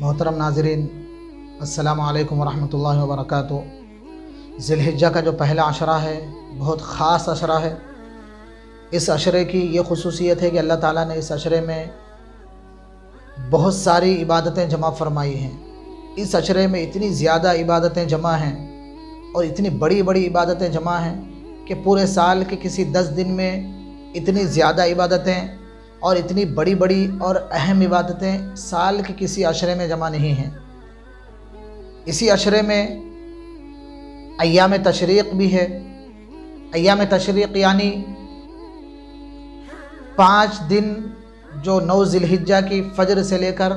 मोहतरम नाज़रीन, अस्सलामु अलैकुम वरहमतुल्लाहि वबरकातुहू। ज़िलहिज्जा का जो पहला अशरा है बहुत ख़ास अशरा है। इस अशरे की ये खुसूसियत है कि अल्लाह ताला ने इस अशरे में बहुत सारी इबादतें जमा फरमाई हैं। इस अशरे में इतनी ज़्यादा इबादतें जमा हैं और इतनी बड़ी बड़ी इबादतें जमा हैं कि पूरे साल के किसी 10 दिन में इतनी ज़्यादा इबादतें और इतनी बड़ी बड़ी और अहम इबादतें साल के किसी अशरे में जमा नहीं हैं। इसी अशरे में अय्याम तशरीक़ भी है। अय्याम तशरीक़ यानी 5 दिन जो 9 ज़िलहिज्जा की फ़जर से लेकर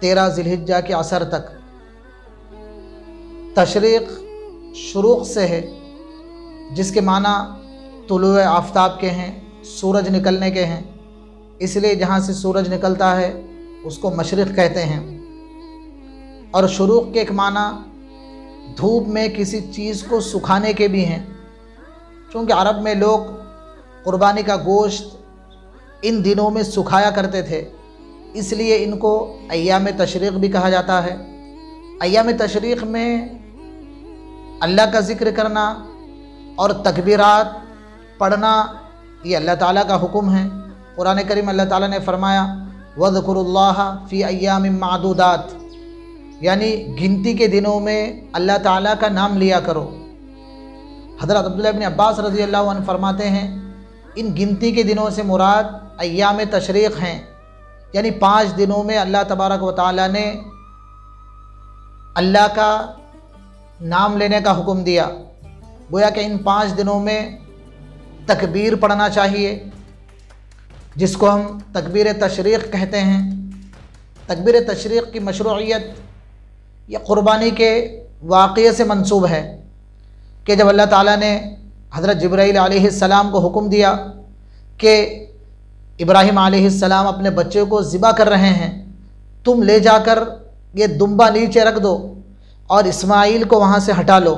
13 ज़िलहिज्जा के असर तक। तशरीक़ शुरूक़ से है जिसके माना तुलूए आफ़ताब के हैं, सूरज निकलने के हैं, इसलिए जहाँ से सूरज निकलता है उसको मशरिक़ कहते हैं। और शुरूक़ के एक माना धूप में किसी चीज़ को सुखाने के भी हैं। चूँकि अरब में लोग क़ुरबानी का गोश्त इन दिनों में सुखाया करते थे, इसलिए इनको अय्याम तशरीक़ भी कहा जाता है। अय्याम तशरीक़ में अल्लाह का ज़िक्र करना और तकबीरात पढ़ना ये अल्लाह ताला का हुक्म है। कुरान करीम अल्लाह ताला ने फरमाया वज़कुरुल्लाह फ़ी अय्यामिम मादूदात, यानी गिनती के दिनों में अल्लाह ताला का नाम लिया करो। हज़रत अब्दुल्लाह इब्न अब्बास रज़ी अल्लाह अन्हु फरमाते हैं इन गिनती के दिनों से मुराद अय्याम तशरीक़ हैं, यानी 5 दिनों में अल्लाह तबारक व तआला ने अल्लाह का नाम लेने का हुक्म दिया। गोया कि इन 5 दिनों में तकबीर पढ़ना चाहिए, जिसको हम तकबीर तशरीक़ कहते हैं। तकबीर तशरीक़ की मशरूइयत ये क़ुरबानी के वाक़ये से मंसूब है कि जब अल्लाह ताला ने हज़रत जिब्राईल अलैहिस्सलाम को हुक्म दिया कि इब्राहीम अलैहिस्सलाम अपने बच्चे को ज़िबा कर रहे हैं, तुम ले जाकर ये दुम्बा नीचे रख दो और इस्माईल को वहाँ से हटा लो।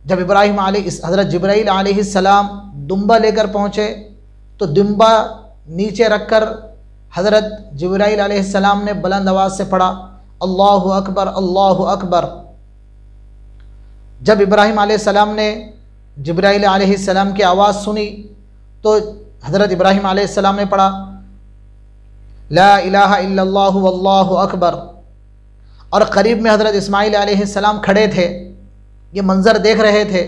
जब हज़रत जिब्राईल अलैहिस्सलाम दुम्बा लेकर पहुँचे तो दुम्बा नीचे रखकर हज़रत जिब्राईल अलैहिस्सलाम ने बुलंद आवाज़ से पढ़ा अल्लाहु अकबर अल्लाहु अकबर। जब इब्राहीम अलैहिस्सलाम ने जिब्राईल अलैहिस्सलाम की आवाज़ सुनी तो हज़रत इब्राहीम अलैहिस्सलाम ने पढ़ा ला इलाहा इल्लल्लाहु वल्लाहु अकबर। और करीब में हज़रत इस्माईल अलैहिस्सलाम खड़े थे, ये मंज़र देख रहे थे,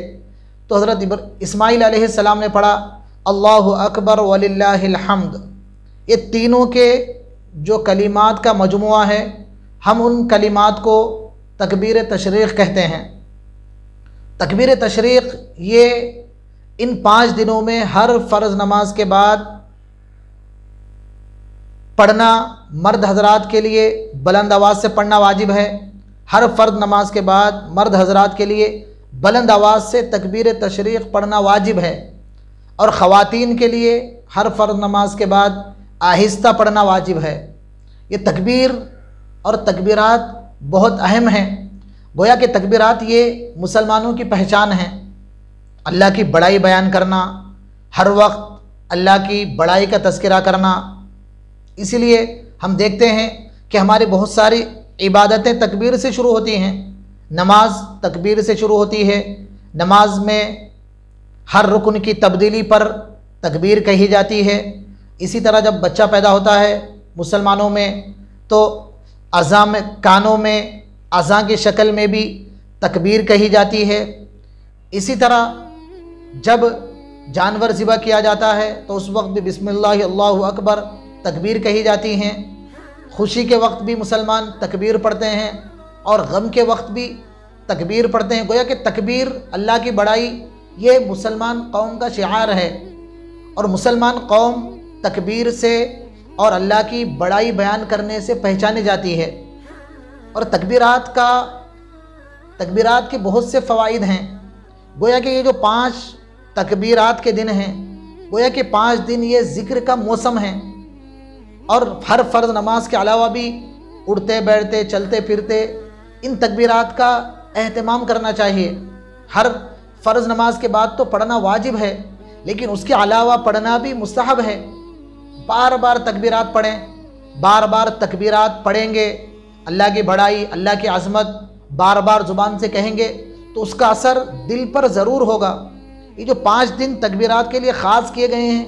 तो हज़रत इस्माईल अलैहिस्सलाम ने पढ़ा अल्लाहु अकबर वलिल्लाहिल हम्द। ये तीनों के जो कलिमात का मजमुआ है, हम उन कलिमात को तकबीर तशरीक़ कहते हैं। तकबीर तशरीक़ ये इन 5 दिनों में हर फ़र्ज़ नमाज के बाद पढ़ना मर्द हज़रात के लिए बुलंद आवाज़ से पढ़ना वाजिब है। हर फ़र्ज़ नमाज के बाद मर्द हज़रात के लिए बुलंद आवाज़ से तकबीर तशरीक़ पढ़ना वाजिब है, और ख़वातीन के लिए हर फ़र्ज़ नमाज के बाद आहिस्ता पढ़ना वाजिब है। ये तकबीर और तकबीरात बहुत अहम हैं। गोया कि तकबीरात ये मुसलमानों की पहचान है। अल्लाह की बड़ाई बयान करना, हर वक्त अल्लाह की बड़ाई का तज़किरा करना। इसीलिए हम देखते हैं कि हमारी बहुत सारी इबादतें तकबीर से शुरू होती हैं। नमाज तकबीर से शुरू होती है। नमाज में हर रुकन की तब्दीली पर तकबीर कही जाती है। इसी तरह जब बच्चा पैदा होता है मुसलमानों में तो अज़ां में, कानों में अज़ां की शक्ल में भी तकबीर कही जाती है। इसी तरह जब जानवर ज़िबा किया जाता है तो उस वक्त भी बिस्मिल्लाह अल्लाहु अकबर तकबीर कही जाती हैं। खुशी के वक्त भी मुसलमान तकबीर पढ़ते हैं और गम के वक्त भी तकबीर पढ़ते हैं। गोया कि तकबीर अल्लाह की बड़ाई ये मुसलमान कौम का शिआर है, और मुसलमान कौम तकबीर से और अल्लाह की बड़ाई बयान करने से पहचानी जाती है। और तकबीरात के बहुत से फ़वाइद हैं। गोया कि ये जो 5 तकबीरात के दिन हैं, गोया कि 5 दिन ये ज़िक्र का मौसम है, और हर फ़र्ज़ नमाज के अलावा भी उठते बैठते चलते फिरते इन तकबीरात का एहतमाम करना चाहिए। हर फ़र्ज़ नमाज के बाद तो पढ़ना वाजिब है, लेकिन उसके अलावा पढ़ना भी मुस्तहब है। बार बार तकबीरात पढ़ें, बार बार तकबीरात पढ़ेंगे اللہ کی بڑائی، اللہ کی عظمت بار بار زبان سے کہیں گے تو اس کا اثر دل پر ضرور ہوگا۔ یہ جو 5 دن تکبیرات کے لیے خاص کیے گئے ہیں،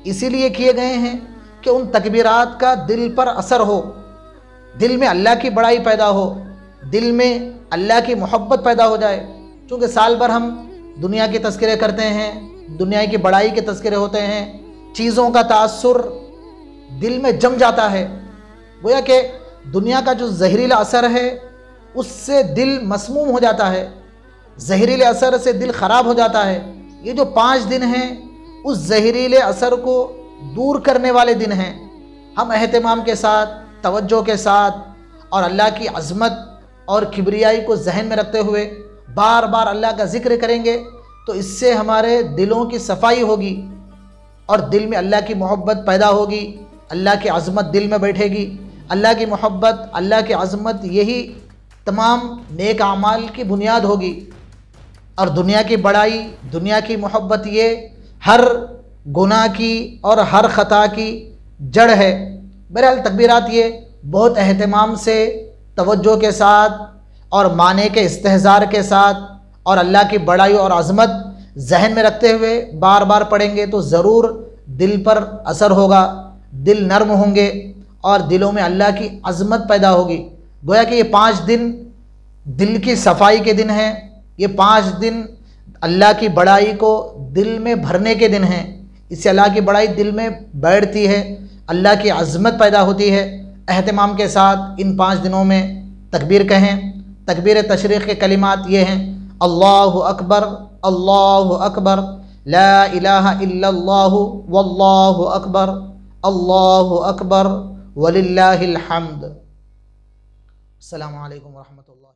اسی لیے کیے گئے ہیں کہ ان تکبیرات کا دل پر اثر ہو، دل میں اللہ کی بڑائی پیدا ہو، دل میں اللہ کی محبت پیدا ہو جائے۔ چونکہ سال بھر ہم دنیا کے تذکرے کرتے ہیں، دنیا کی بڑائی کے تذکرے ہوتے ہیں، چیزوں کا تاثر دل میں جم جاتا ہے، گویا کہ دنیا کا جو زہریلا اثر ہے اس سے دل مسموم ہو جاتا ہے، زہریلے اثر سے دل خراب ہو جاتا ہے۔ یہ جو 5 دن ہیں اس زہریلے اثر کو دور کرنے والے دن ہیں۔ ہم اہتمام کے ساتھ، توجہ کے ساتھ اور اللہ کی عظمت اور کبریائی کو ذہن میں رکھتے ہوئے بار بار اللہ کا ذکر کریں گے تو اس سے ہمارے دلوں کی صفائی ہوگی اور دل میں اللہ کی محبت پیدا ہوگی، اللہ کی عظمت دل میں بیٹھے گی۔ اللہ کی محبت، اللہ کی عظمت، یہی تمام نیک اعمال کی بنیاد ہوگی۔ اور دنیا کی بڑائی، دنیا کی محبت یہ ہر گناہ کی اور ہر خطا کی جڑ ہے۔ بہرحال تکبیرات یہ بہت اہتمام سے، توجہ کے ساتھ اور معنی کے استحضار کے ساتھ اور اللہ کی بڑائی اور عظمت ذہن میں رکھتے ہوئے بار بار پڑھیں گے تو ضرور دل پر اثر ہوگا، دل نرم ہوں گے اور دلوں میں اللہ کی عظمت پیدا ہوگی۔ گویا کہ یہ 5 دن دل کی صفائی کے دن ہیں، یہ 5 دن اللہ کی بڑائی کو دل میں بھرنے کے دن ہیں۔ اس سے اللہ کی بڑائی دل میں بیٹھتی ہے، اللہ کی عظمت پیدا ہوتی ہے۔ اہتمام کے ساتھ ان 5 دنوں میں تکبیر کہیں۔ تکبیر تشریق کے کلمات یہ ہیں: اللہ اکبر، اللہ اکبر، لا الہ الا اللہ، واللہ اکبر، اللہ اکبر، وللہ الحمد۔ السلام علیکم ورحمۃ اللہ۔